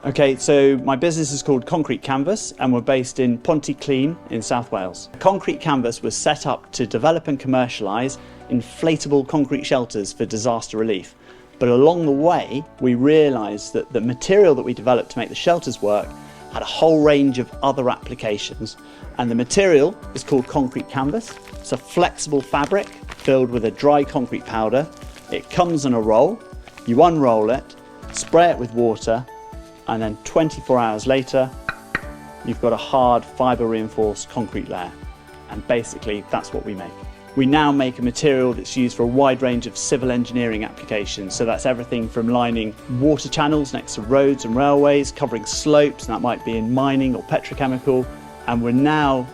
Okay, so my business is called Concrete Canvas and we're based in Pontyclun in South Wales. Concrete Canvas was set up to develop and commercialise inflatable concrete shelters for disaster relief. But along the way, we realised that the material that we developed to make the shelters work had a whole range of other applications. And the material is called Concrete Canvas. It's a flexible fabric filled with a dry concrete powder. It comes in a roll, you unroll it, spray it with water, and then 24 hours later, you've got a hard fibre reinforced concrete layer. And basically, that's what we make. We now make a material that's used for a wide range of civil engineering applications. So that's everything from lining water channels next to roads and railways, covering slopes, and that might be in mining or petrochemical. And we're now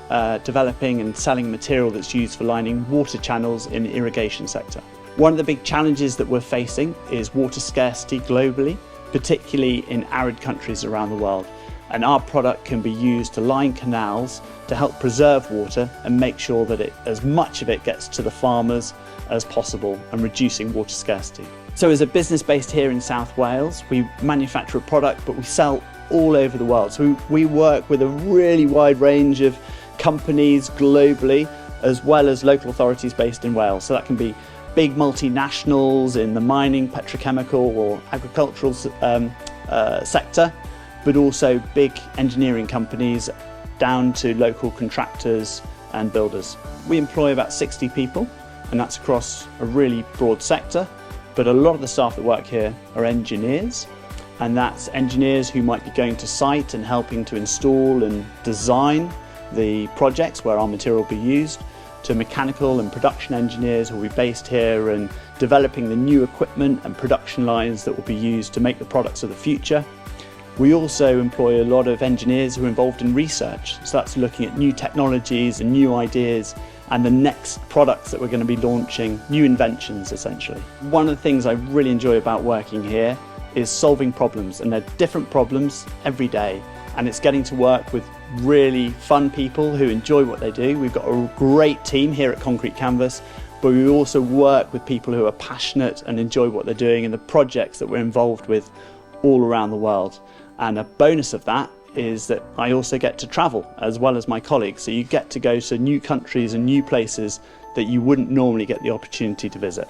developing and selling material that's used for lining water channels in the irrigation sector. One of the big challenges that we're facing is water scarcity globally, particularly in arid countries around the world. And our product can be used to line canals to help preserve water and make sure that as much of it gets to the farmers as possible and reducing water scarcity. So as a business based here in South Wales, we manufacture a product, but we sell all over the world. So we work with a really wide range of companies globally, as well as local authorities based in Wales. So that can be big multinationals in the mining, petrochemical or agricultural sector, but also big engineering companies down to local contractors and builders. We employ about 60 people, and that's across a really broad sector, but a lot of the staff that work here are engineers, and that's engineers who might be going to site and helping to install and design the projects where our material will be used, to mechanical and production engineers who will be based here and developing the new equipment and production lines that will be used to make the products of the future. We also employ a lot of engineers who are involved in research, so that's looking at new technologies and new ideas and the next products that we're going to be launching, new inventions essentially. One of the things I really enjoy about working here is solving problems, and they're different problems every day, and it's getting to work with really fun people who enjoy what they do. We've got a great team here at Concrete Canvas, but we also work with people who are passionate and enjoy what they're doing and the projects that we're involved with all around the world. And a bonus of that is that I also get to travel as well as my colleagues. So you get to go to new countries and new places that you wouldn't normally get the opportunity to visit.